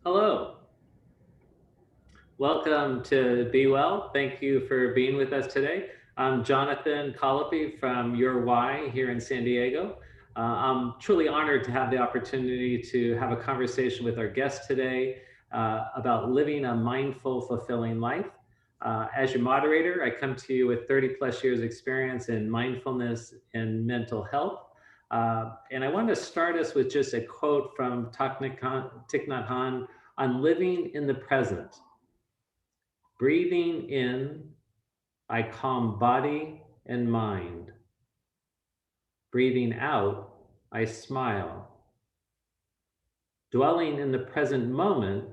Hello, welcome to Be Well. Thank you for being with us today. I'm Jonathon Collopy from Your Why here in San Diego. I'm truly honored to have the opportunity to have a conversation with our guest today about living a mindful, fulfilling life. As your moderator, I come to you with 30 plus years experience in mindfulness and mental health. And I want to start us with just a quote from Thich Nhat Hanh on living in the present. Breathing in, I calm body and mind. Breathing out, I smile. Dwelling in the present moment,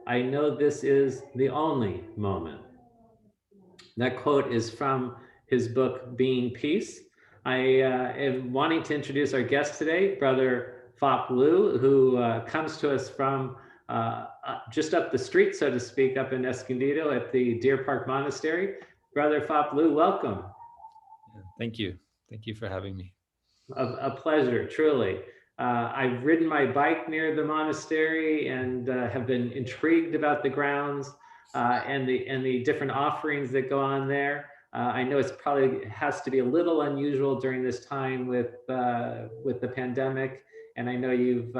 I know this is the only moment. That quote is from his book, Being Peace. I am wanting to introduce our guest today, Brother Phop Lu, who comes to us from just up the street, so to speak, up in Escondido at the Deer Park Monastery. Brother Phop Lu, welcome. Thank you. Thank you for having me. A pleasure, truly. I've ridden my bike near the monastery and have been intrigued about the grounds and the different offerings that go on there. I know it's probably has to be a little unusual during this time with the pandemic, and I know you've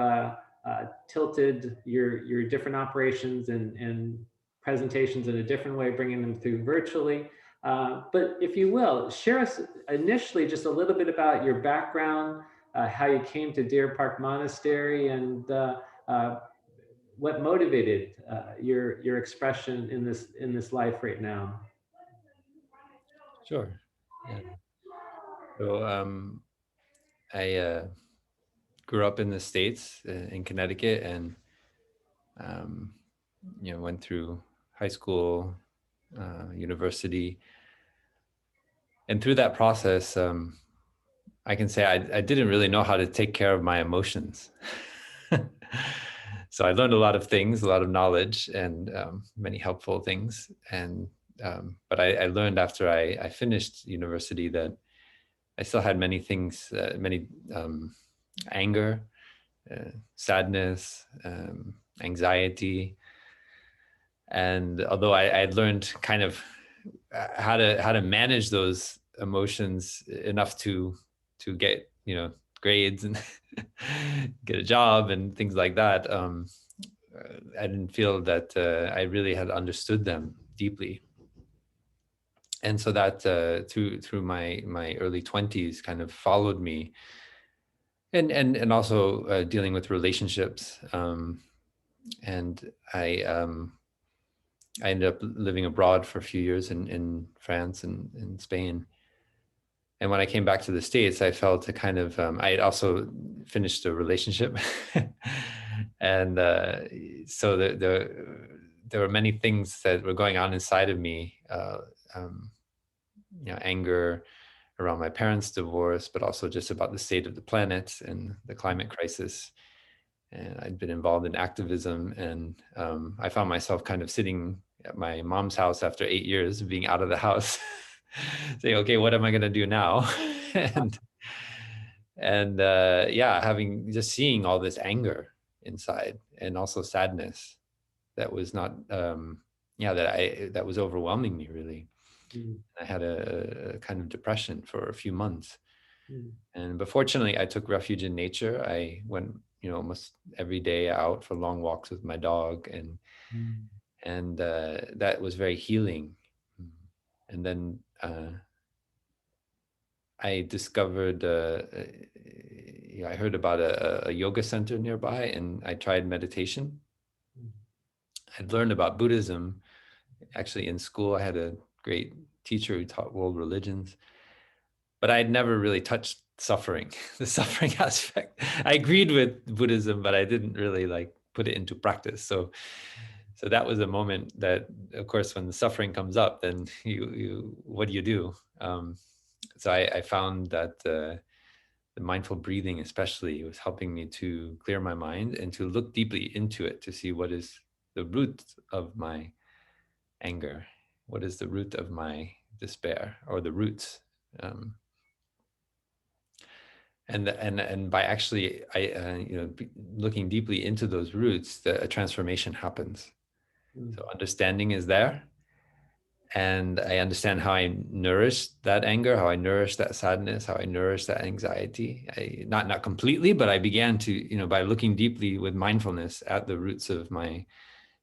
tilted your different operations and presentations in a different way, bringing them through virtually. But if you will, share us initially just a little bit about your background, how you came to Deer Park Monastery, and what motivated your expression in this life right now. Sure. Yeah. So I grew up in the States, in Connecticut, and um, went through high school, university, and through that process, I can say I didn't really know how to take care of my emotions. So I learned a lot of things, a lot of knowledge, and many helpful things. And but I learned after I finished university that I still had many things, many anger, sadness, anxiety, and although I had learned kind of how to manage those emotions enough to get grades and get a job and things like that, I didn't feel that I really had understood them deeply. And so that through my early 20s kind of followed me, and also dealing with relationships, and I ended up living abroad for a few years in France and in Spain. And when I came back to the States, I felt a kind of I had also finished a relationship, and so there were many things that were going on inside of me, um, anger around my parents' divorce, but also just about the state of the planet and the climate crisis. And I'd been involved in activism, and I found myself kind of sitting at my mom's house after 8 years of being out of the house, saying, "Okay, what am I going to do now?" and yeah, having just seeing all this anger inside, and also sadness that was not, that was overwhelming me really. Mm. I had a kind of depression for a few months. Mm. But fortunately, I took refuge in nature. I went, almost every day out for long walks with my dog, Mm. and that was very healing. And then I discovered, I heard about a yoga center nearby, and I tried meditation. Mm. I'd learned about Buddhism. Actually, in school, I had a great teacher who taught world religions, but I'd never really touched suffering, the suffering aspect. I agreed with Buddhism, but I didn't really like put it into practice. So that was a moment that, of course, when the suffering comes up, then you what do you do? So I found that the mindful breathing, especially, was helping me to clear my mind and to look deeply into it to see what is the root of my anger, what is the root of my despair, or the roots. Um, And by actually looking deeply into those roots, a transformation happens. Mm. So understanding is there, and I understand how I nourish that anger, how I nourish that sadness, how I nourish that anxiety. Not completely, but I began to, by looking deeply with mindfulness at the roots of my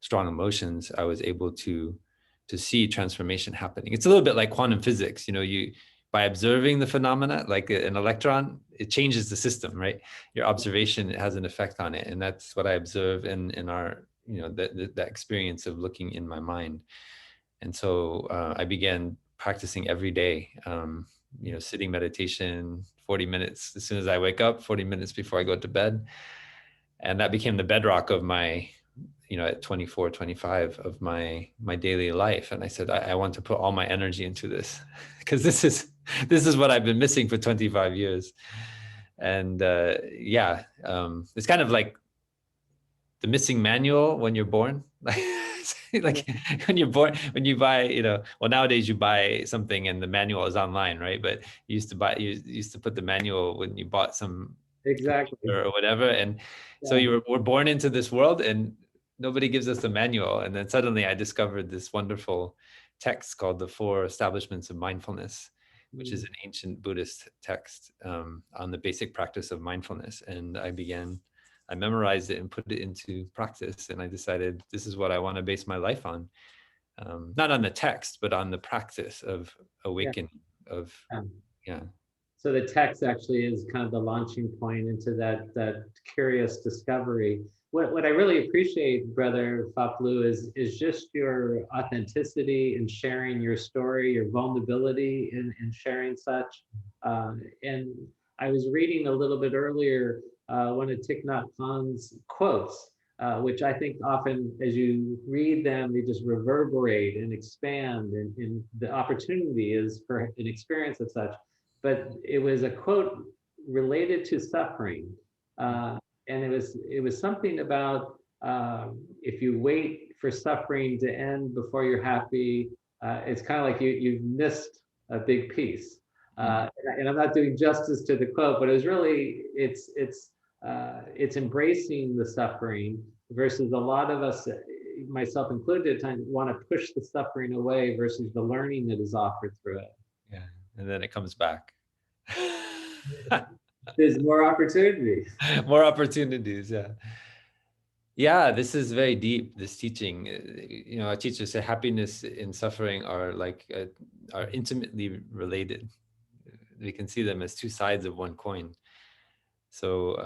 strong emotions, I was able to see transformation happening. It's a little bit like quantum physics. You by observing the phenomena, like an electron, it changes the system, right? Your observation has an effect on it, and that's what I observe in our, that experience of looking in my mind. And so I began practicing every day, sitting meditation, 40 minutes as soon as I wake up, 40 minutes before I go to bed. And that became the bedrock of my, at 24, 25, of my daily life. And I said, I want to put all my energy into this because this is what I've been missing for 25 years. And it's kind of like the missing manual when you're born. Like when you're born, when you buy, well, nowadays you buy something and the manual is online, right? But you used to put the manual when you bought some Exactly. computer or whatever. And so Yeah. we're born into this world and nobody gives us the manual. And then suddenly I discovered this wonderful text called The Four Establishments of Mindfulness, which is Mm. an ancient Buddhist text on the basic practice of mindfulness. And I memorized it and put it into practice. And I decided this is what I want to base my life on. Not on the text, but on the practice of Yeah. awakening, of, yeah. So the text actually is kind of the launching point into that curious discovery. What I really appreciate, Brother Faplu, is just your authenticity in sharing your story, your vulnerability in sharing such. And I was reading a little bit earlier one of Thich Nhat Hanh's quotes, which I think often as you read them, they just reverberate and expand, and the opportunity is for an experience of such. But it was a quote related to suffering, and it was something about if you wait for suffering to end before you're happy, it's kind of like you've missed a big piece. And I'm not doing justice to the quote, but it's embracing the suffering versus a lot of us, myself included, at times want to push the suffering away versus the learning that is offered through it. Yeah. And then it comes back. There's more opportunity. More opportunities. Yeah. Yeah, this is very deep, this teaching. Our teachers say happiness and suffering are are intimately related. We can see them as two sides of one coin. So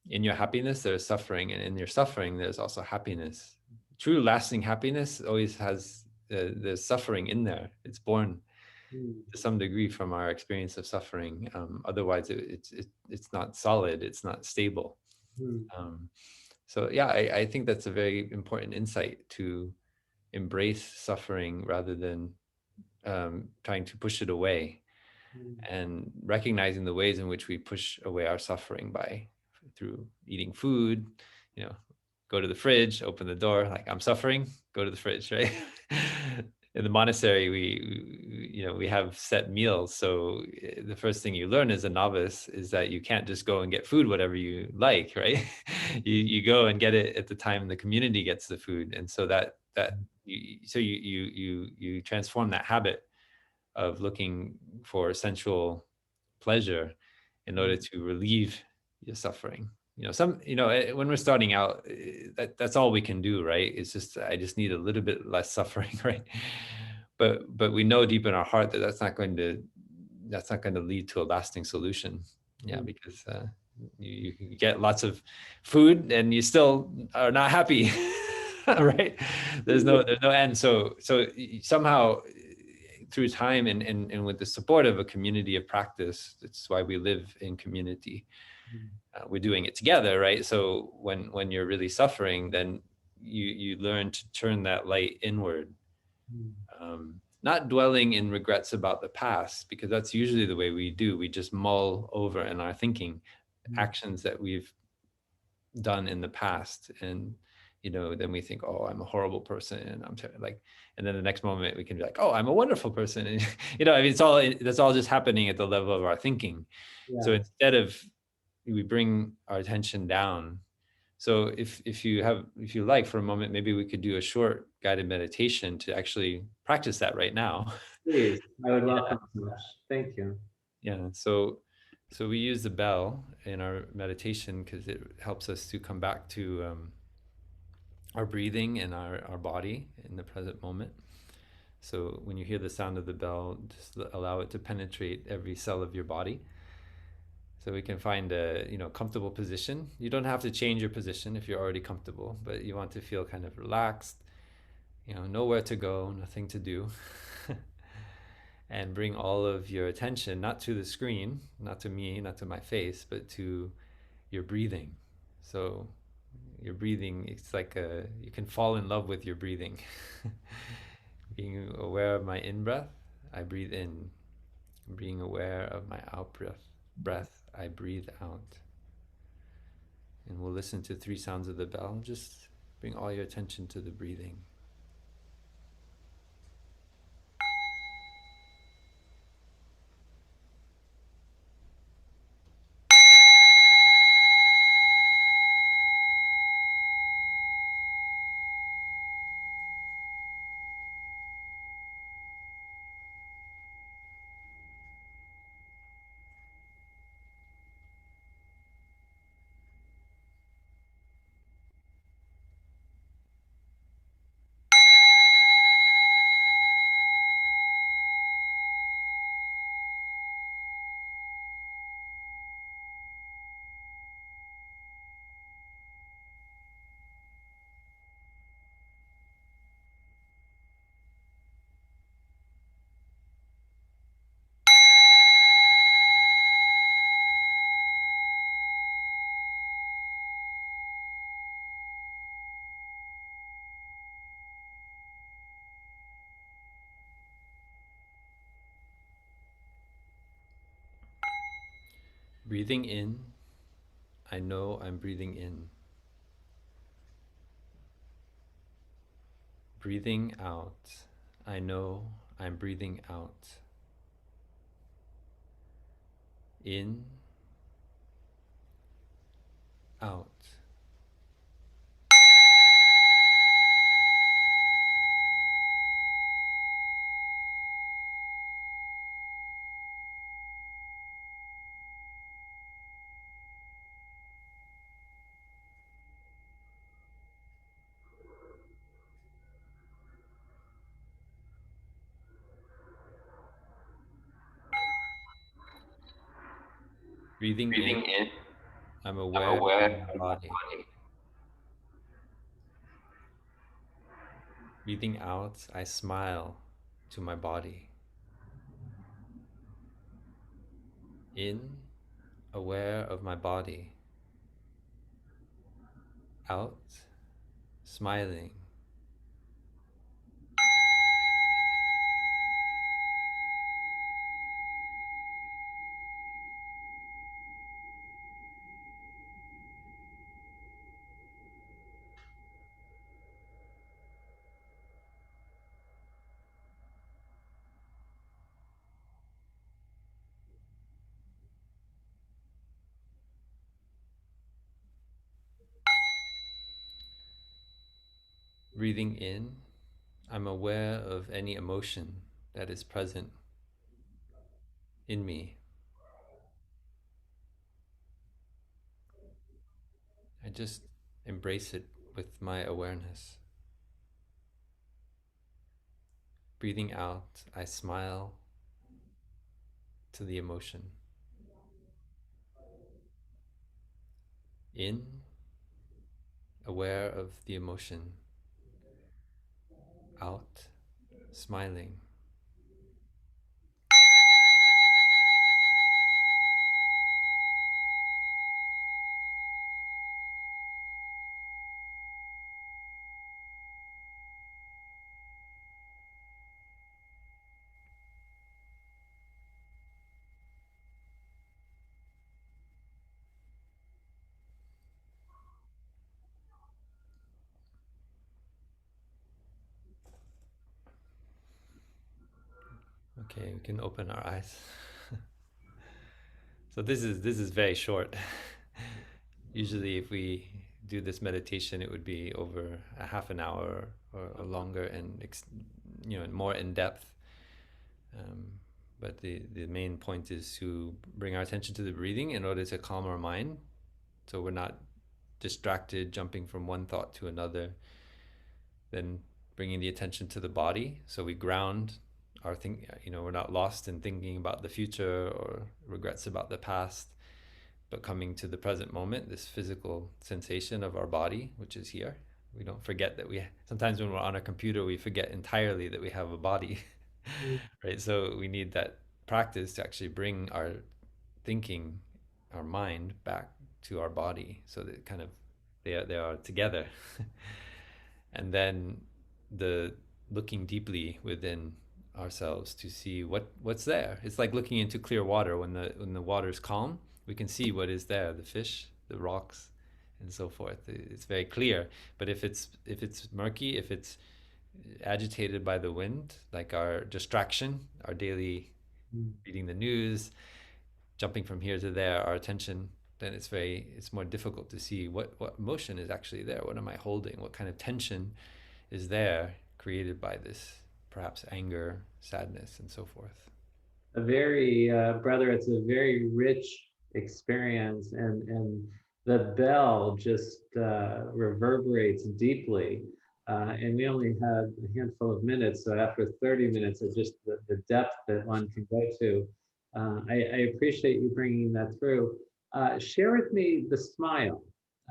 in your happiness, there's suffering, and in your suffering, there's also happiness. True lasting happiness always has there's suffering in there. It's born to some degree from our experience of suffering. Otherwise, it's not solid. It's not stable. So yeah, I think that's a very important insight, to embrace suffering rather than trying to push it away, and recognizing the ways in which we push away our suffering through eating food, go to the fridge, open the door, like I'm suffering, go to the fridge, right? In the monastery, we have set meals. So the first thing you learn as a novice is that you can't just go and get food whatever you like, right? you go and get it at the time the community gets the food. And so you transform that habit of looking for sensual pleasure in order to relieve your suffering. When we're starting out, that's all we can do, right? It's just, I just need a little bit less suffering, right? But we know deep in our heart that that's not going to lead to a lasting solution. Yeah, because you get lots of food and you still are not happy, right? There's no end. So somehow through time and with the support of a community of practice, that's why we live in community. We're doing it together, right? So when you're really suffering, then you learn to turn that light inward, not dwelling in regrets about the past, because that's usually the way we do. We just mull over in our thinking actions that we've done in the past, and then we think, oh, I'm a horrible person, and like, and then the next moment we can be like, oh, I'm a wonderful person, and I mean, that's all just happening at the level of our thinking. So Yeah. instead of, we bring our attention down. So if you like, for a moment, maybe we could do a short guided meditation to actually practice that right now. Please, I would Yeah. welcome so much. Thank you. Yeah. So we use the bell in our meditation because it helps us to come back to our breathing and our body in the present moment. So when you hear the sound of the bell, just allow it to penetrate every cell of your body. So we can find a comfortable position. You don't have to change your position if you're already comfortable, but you want to feel kind of relaxed, nowhere to go, nothing to do. And bring all of your attention not to the screen, not to me, not to my face, but to your breathing. So your breathing, it's like you can fall in love with your breathing. Being aware of my in-breath, I breathe in. Being aware of my out-breath, I breathe out. And we'll listen to 3 sounds of the bell. Just bring all your attention to the breathing. Breathing in, I know I'm breathing in. Breathing out, I know I'm breathing out. In, out. Breathing in, Breathing in, I'm I'm aware of aware my of my body. body. Breathing out, I smile to my body. In, aware of my body. Out, smiling. Breathing in, I'm aware of any emotion that is present in me. I just embrace it with my awareness. Breathing out, I smile to the emotion. In, aware of the emotion. Out, smiling. Okay, we can open our eyes. So this is very short. Usually, if we do this meditation, it would be over a half an hour or longer, and more in depth. Um, but the main point is to bring our attention to the breathing in order to calm our mind, so we're not distracted, jumping from one thought to another. Then bringing the attention to the body, so we ground our think. We're not lost in thinking about the future or regrets about the past, but coming to the present moment, this physical sensation of our body, which is here. We don't forget that sometimes when we're on a computer, we forget entirely that we have a body, right? So we need that practice to actually bring our thinking, our mind back to our body, so that kind of they are together. And then the looking deeply within ourselves to see what's there. It's like looking into clear water. When the water's calm, we can see what is there, the fish, the rocks, and so forth. It's very clear. But if it's murky, if it's agitated by the wind, like our distraction, our daily reading the news, jumping from here to there, our attention, then it's more difficult to see what emotion is actually there. What am I holding? What kind of tension is there created by this, perhaps anger, sadness, and so forth? Brother, it's a very rich experience, and the bell just reverberates deeply. And we only had a handful of minutes, so after 30 minutes of just the depth that one can go to, I appreciate you bringing that through. Share with me the smile.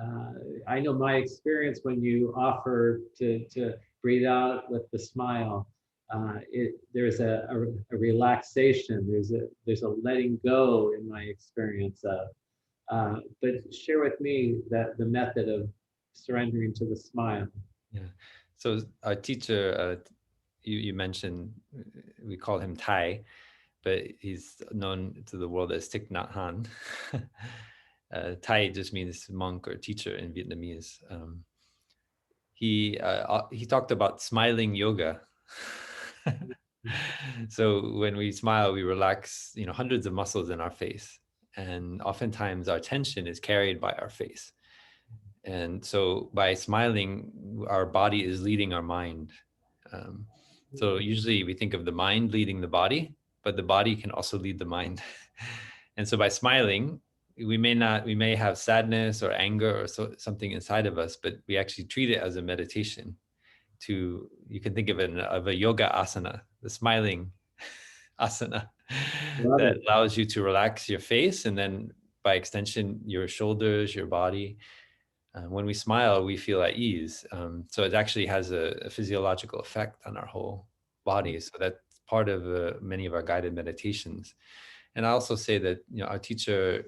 Uh, I know my experience when you offer to breathe out with the smile. There's a relaxation. There's a letting go in my experience of. But share with me that the method of surrendering to the smile. Yeah. So our teacher, you mentioned, we call him Thai, but he's known to the world as Thich Nhat Hanh. Thai just means monk or teacher in Vietnamese. He talked about smiling yoga. So when we smile, we relax, hundreds of muscles in our face, and oftentimes our tension is carried by our face. And so by smiling, our body is leading our mind. Um, so usually we think of the mind leading the body, but the body can also lead the mind. And so by smiling, we may have sadness or anger or something inside of us, but we actually treat it as a meditation. You can think of it of a yoga asana, the smiling asana, Love that it. allows you to relax your face, and then by extension, your shoulders, your body. When we smile, we feel at ease. So it actually has a physiological effect on our whole body. So that's part of many of our guided meditations. And I also say that our teacher,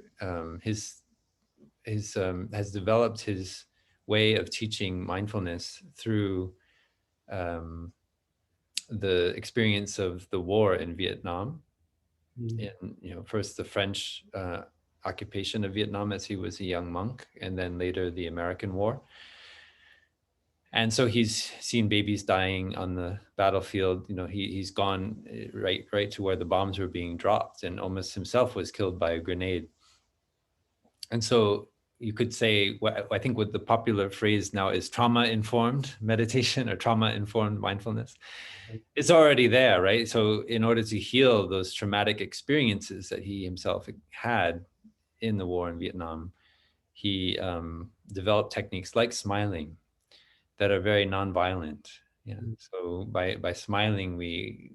has developed his way of teaching mindfulness through um, the experience of the war in Vietnam. Mm. In first the French occupation of Vietnam as he was a young monk, and then later the American War. And so he's seen babies dying on the battlefield. He's gone right to where the bombs were being dropped, and almost himself was killed by a grenade. And so you could say, I think what the popular phrase now is trauma-informed meditation or trauma-informed mindfulness. It's already there, right? So in order to heal those traumatic experiences that he himself had in the war in Vietnam, he developed techniques like smiling that are very nonviolent. Yeah. So by smiling, we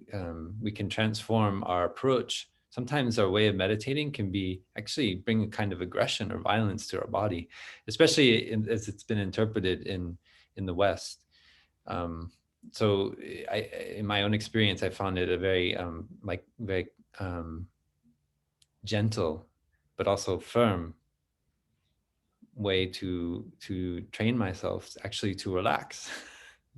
can transform our approach. Sometimes our way of meditating can be actually bring a kind of aggression or violence to our body, especially as it's been interpreted in the West. So in my own experience, I found it a very very gentle, but also firm way to train myself actually to relax.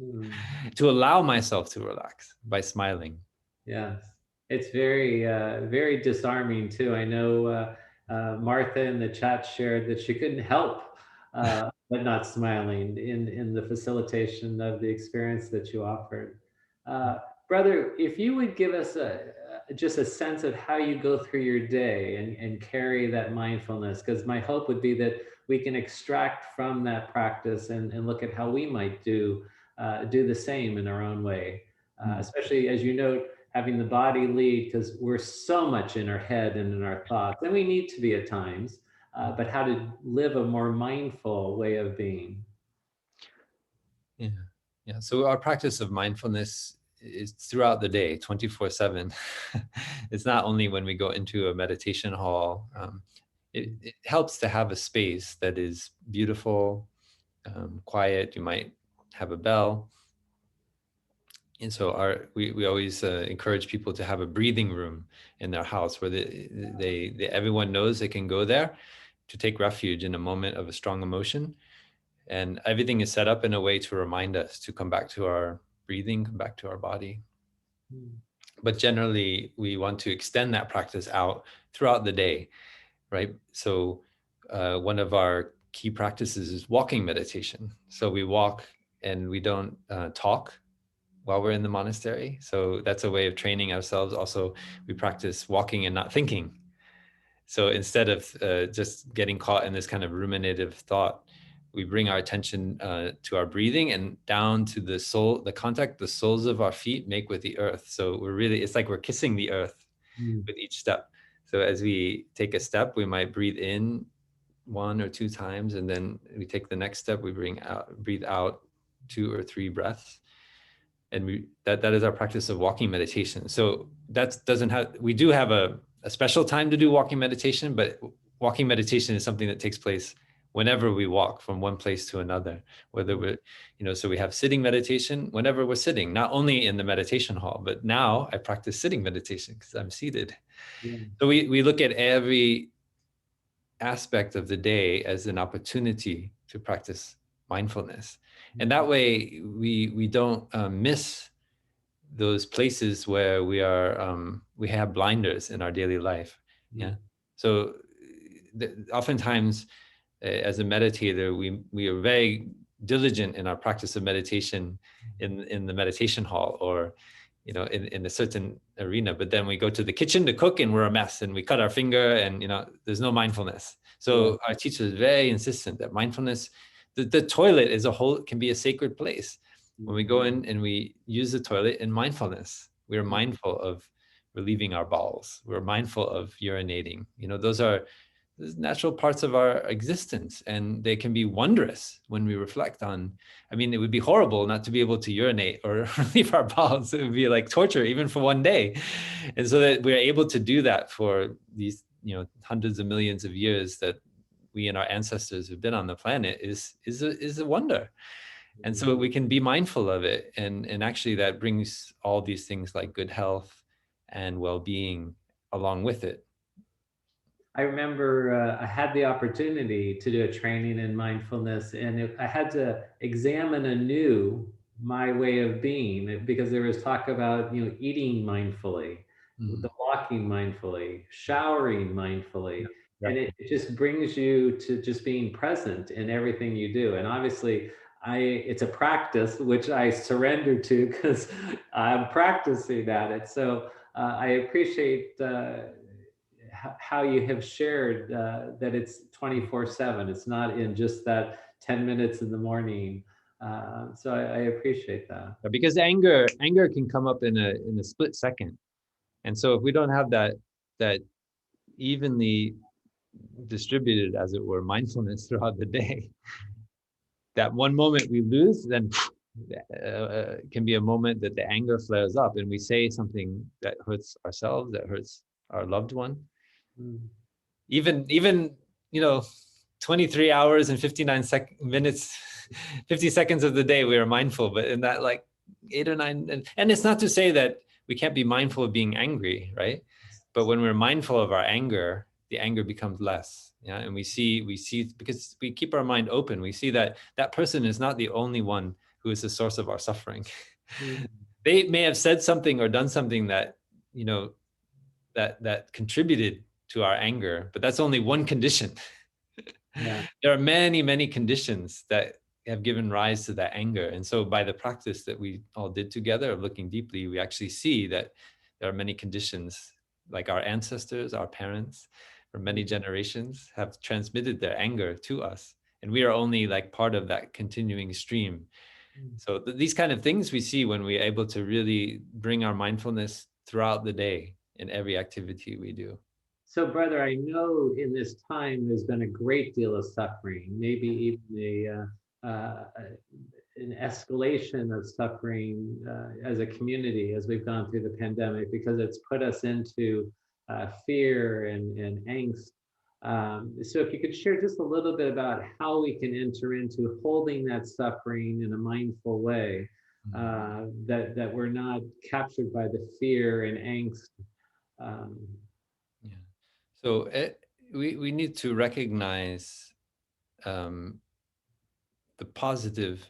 Mm. To allow myself to relax by smiling. Yes, it's very disarming too. I know Martha in the chat shared that she couldn't help but not smiling in the facilitation of the experience that you offered. Uh, Brother, if you would give us just a sense of how you go through your day and carry that mindfulness. Because my hope would be that we can extract from that practice and look at how we might do the same in our own way. Especially as you note, having the body lead, because we're so much in our head and in our thoughts, and we need to be at times. But how to live a more mindful way of being. Yeah. Yeah. So our practice of mindfulness is throughout the day, 24/7. It's not only when we go into a meditation hall. It helps to have a space that is beautiful, quiet. You might have a bell. And so we always encourage people to have a breathing room in their house where everyone knows they can go there to take refuge in a moment of a strong emotion. And everything is set up in a way to remind us to come back to our breathing, come back to our body. But generally, we want to extend that practice out throughout the day, right? So one of our key practices is walking meditation. So we walk and we don't talk while we're in the monastery. So that's a way of training ourselves. Also, we practice walking and not thinking. So instead of just getting caught in this kind of ruminative thought, we bring our attention to our breathing and down to the soul, the contact the soles of our feet make with the earth. So it's like we're kissing the earth with each step. So as we take a step, we might breathe in 1 or 2 times, and then we take the next step, we breathe out 2 or 3 breaths. And that is our practice of walking meditation. So we do have a special time to do walking meditation, but walking meditation is something that takes place whenever we walk from one place to another, whether we're, so we have sitting meditation whenever we're sitting, not only in the meditation hall, but now I practice sitting meditation because I'm seated. Yeah. So we look at every aspect of the day as an opportunity to practice mindfulness. And that way we don't miss those places where we have blinders in our daily life. Yeah. So oftentimes as a meditator, we are very diligent in our practice of meditation in the meditation hall or in a certain arena, but then we go to the kitchen to cook and we're a mess and we cut our finger and there's no mindfulness. So our teacher is very insistent that mindfulness, the toilet can be a sacred place. When we go in and we use the toilet in mindfulness, we're mindful of relieving our bowels. We're mindful of urinating. Those are natural parts of our existence, and they can be wondrous when we reflect on. I mean, it would be horrible not to be able to urinate or relieve our bowels. It would be like torture, even for one day. And so that we're able to do that for these, hundreds of millions of years that we and our ancestors have been on the planet is a wonder. And so we can be mindful of it. And actually that brings all these things like good health and well-being along with it. I remember I had the opportunity to do a training in mindfulness, and I had to examine anew my way of being because there was talk about eating mindfully, the walking mindfully, showering mindfully, and it just brings you to just being present in everything you do. And obviously, it's a practice which I surrender to because I'm practicing at it. So I appreciate. How you have shared that it's 24/7. It's not in just that 10 minutes in the morning. So I appreciate that. Because anger can come up in a split second. And so if we don't have that evenly distributed, as it were, mindfulness throughout the day, that one moment we lose, then can be a moment that the anger flares up and we say something that hurts ourselves, that hurts our loved one. Even 23 hours and 59 minutes, 50 seconds of the day, we are mindful, but in that like 8 or 9, and it's not to say that we can't be mindful of being angry, right? But when we're mindful of our anger, the anger becomes less. Yeah. And we see because we keep our mind open, we see that that person is not the only one who is the source of our suffering. They may have said something or done something that, that contributed to our anger, but that's only one condition. Yeah. There are many, many conditions that have given rise to that anger. And so by the practice that we all did together of looking deeply, we actually see that there are many conditions, like our ancestors, our parents, for many generations have transmitted their anger to us. And we are only like part of that continuing stream. So these kind of things we see when we're able to really bring our mindfulness throughout the day in every activity we do. So, brother, I know in this time there's been a great deal of suffering, maybe even an escalation of suffering as a community as we've gone through the pandemic, because it's put us into fear and angst. So if you could share just a little bit about how we can enter into holding that suffering in a mindful way, that we're not captured by the fear and angst. Um, Yeah. So we need to recognize um, the positive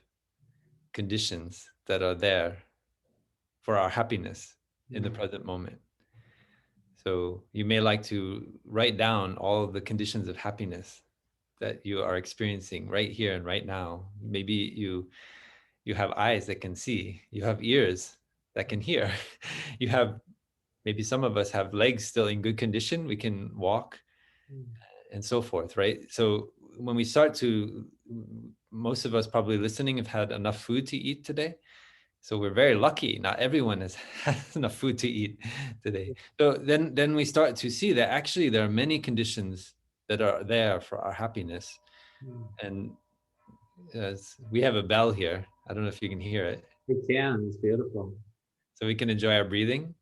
conditions that are there for our happiness in the present moment. So you may like to write down all of the conditions of happiness that you are experiencing right here and right now. Maybe you have eyes that can see, you have ears that can hear, you have, maybe some of us have legs still in good condition, we can walk, and so forth, right? So when we start to, most of us probably listening have had enough food to eat today. So we're very lucky. Not everyone has enough food to eat today. So then we start to see that actually there are many conditions that are there for our happiness. And as we have a bell here, I don't know if you can hear it. It can, it's beautiful. So we can enjoy our breathing.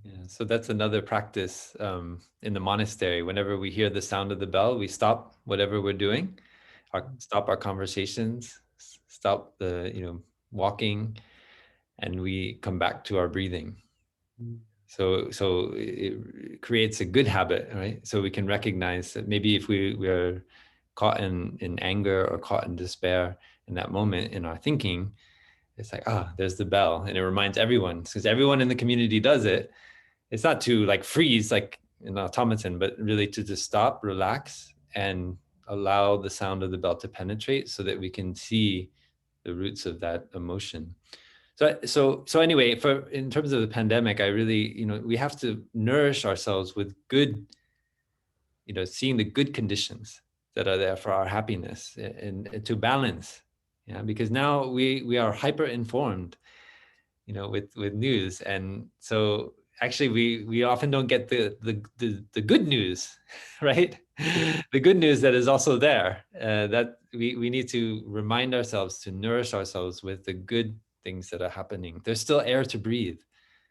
Yeah, so that's another practice in the monastery. Whenever we hear the sound of the bell, we stop whatever we're doing, stop our conversations, stop the walking, and we come back to our breathing. So it creates a good habit, right? So we can recognize that maybe if we are caught in anger or caught in despair in that moment in our thinking, it's like, there's the bell, and it reminds everyone, because everyone in the community does it. It's not to like freeze like an automaton, but really to just stop, relax, and allow the sound of the bell to penetrate so that we can see the roots of that emotion. So anyway, in terms of the pandemic, I really, we have to nourish ourselves with good, seeing the good conditions that are there for our happiness and to balance. Yeah, because now we are hyper informed, with news, and so actually we often don't get the good news, right? The good news that is also there, that we need to remind ourselves to nourish ourselves with the good things that are happening. There's still air to breathe.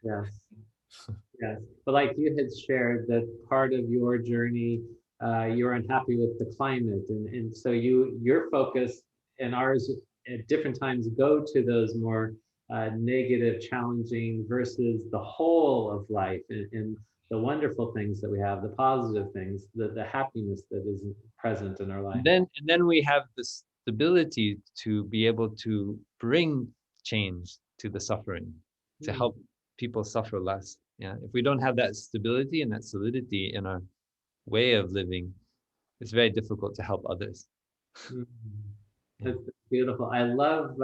Yes. Yes, but like you had shared that part of your journey, you're unhappy with the climate, and so your focus and ours at different times go to those more negative, challenging versus the whole of life and the wonderful things that we have, the positive things, the happiness that is present in our life. And then we have the stability to be able to bring change to the suffering, to help people suffer less. Yeah, if we don't have that stability and that solidity in our way of living, it's very difficult to help others. Mhm. Yeah. That's beautiful. I love,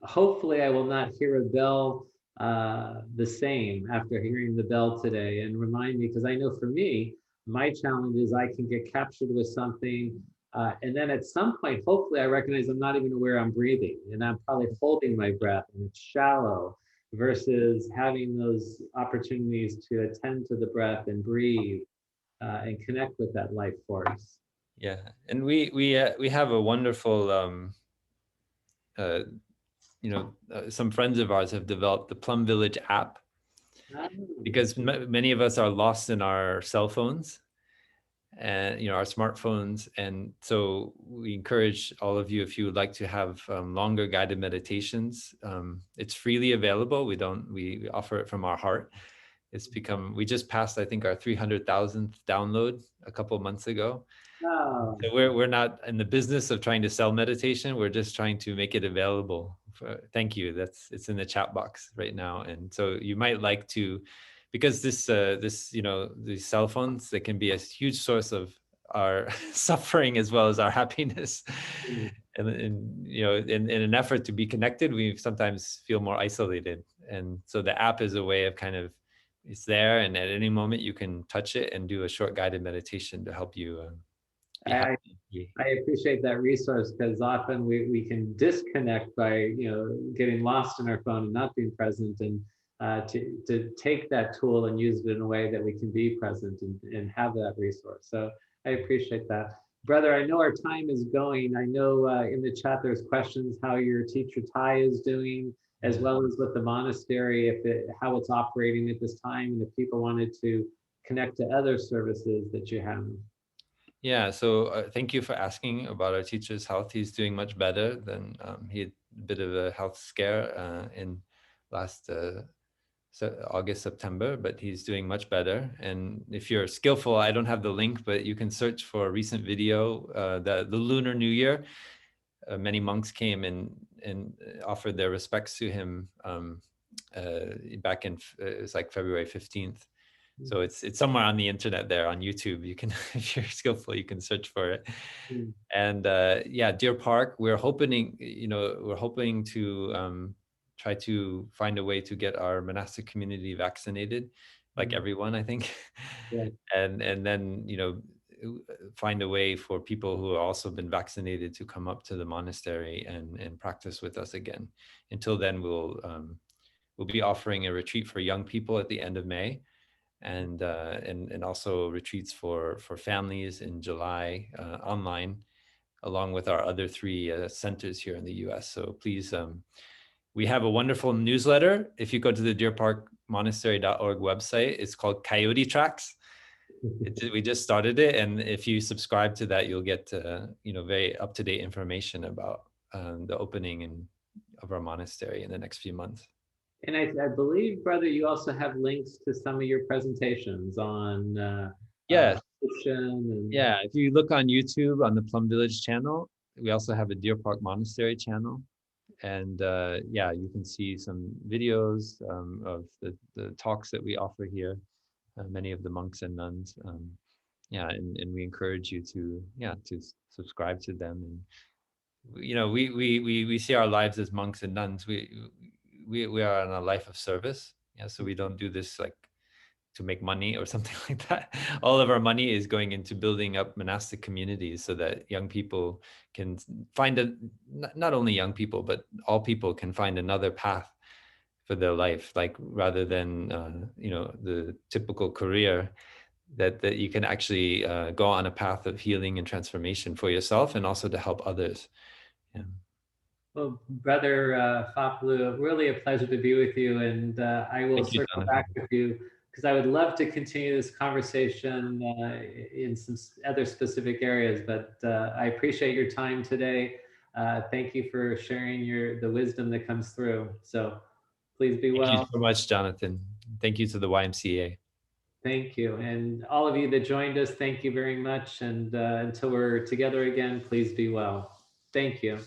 hopefully I will not hear a bell the same after hearing the bell today, and remind me, because I know for me, my challenge is I can get captured with something. And then at some point, hopefully I recognize I'm not even aware I'm breathing, and I'm probably holding my breath and it's shallow versus having those opportunities to attend to the breath and breathe and connect with that life force. Yeah, and we have a wonderful uh, some friends of ours have developed the Plum Village app, Ah, because many of us are lost in our cell phones and our smartphones, and so we encourage all of you, if you would like to have longer guided meditations, it's freely available. We offer it from our heart. We just passed, I think, our 300,000th download a couple of months ago. oh, So we're not in the business of trying to sell meditation. We're just trying to make it available. Thank you. It's in the chat box right now. And so you might like to because this these cell phones, they can be a huge source of our suffering as well as our happiness. Mm. And in an effort to be connected, we sometimes feel more isolated. And so the app is a way of kind of, it's there, and at any moment you can touch it and do a short guided meditation to help you be I, happy. I appreciate that resource because often we can disconnect by getting lost in our phone and not being present, and to take that tool and use it in a way that we can be present and have that resource. So I appreciate that. Brother, I know our time is going. I know in the chat there's questions how your teacher Thai is doing, as Yeah. well as with the monastery, how it's operating at this time, and if people wanted to connect to other services that you have. Yeah, so thank you for asking about our teacher's health. He's doing much better than he had a bit of a health scare in last August, September, but he's doing much better. And if you're skillful, I don't have the link, but you can search for a recent video, the Lunar New Year. Many monks came and offered their respects to him back in, it was like February 15th. So it's somewhere on the internet there on YouTube. You can, if you're skillful, you can search for it. Mm. And yeah, Deer Park, we're hoping to try to find a way to get our monastic community vaccinated, like everyone, I think. Yeah. And then, find a way for people who have also been vaccinated to come up to the monastery and practice with us again. Until then, we'll be offering a retreat for young people at the end of May, and also retreats for families in July online, along with our other three centers here in the US. So please, we have a wonderful newsletter. If you go to the deerparkmonastery.org website, it's called Coyote Tracks. We just started it, and if you subscribe to that, you'll get very up-to-date information about the opening of our monastery in the next few months. And I believe, brother, you also have links to some of your presentations on Yeah. and Yeah, if you look on YouTube on the Plum Village channel, we also have a Deer Park Monastery channel. And yeah, you can see some videos of the talks that we offer here, many of the monks and nuns. Yeah, and we encourage you to subscribe to them. And we see our lives as monks and nuns. We are on a life of service. Yeah, so we don't do this like to make money or something like that. All of our money is going into building up monastic communities so that young people can find not only young people, but all people can find another path for their life, like rather than the typical career, that you can actually go on a path of healing and transformation for yourself and also to help others. Yeah. Well, brother Fapalu, really a pleasure to be with you, and I will Thank you, circle Jonathan. back with you because I would love to continue this conversation in some other specific areas. But I appreciate your time today. Thank you for sharing the wisdom that comes through. So please be Thank you well. so much, Jonathan. Thank you to the YMCA. Thank you. And all of you that joined us, thank you very much. And until we're together again, please be well. Thank you.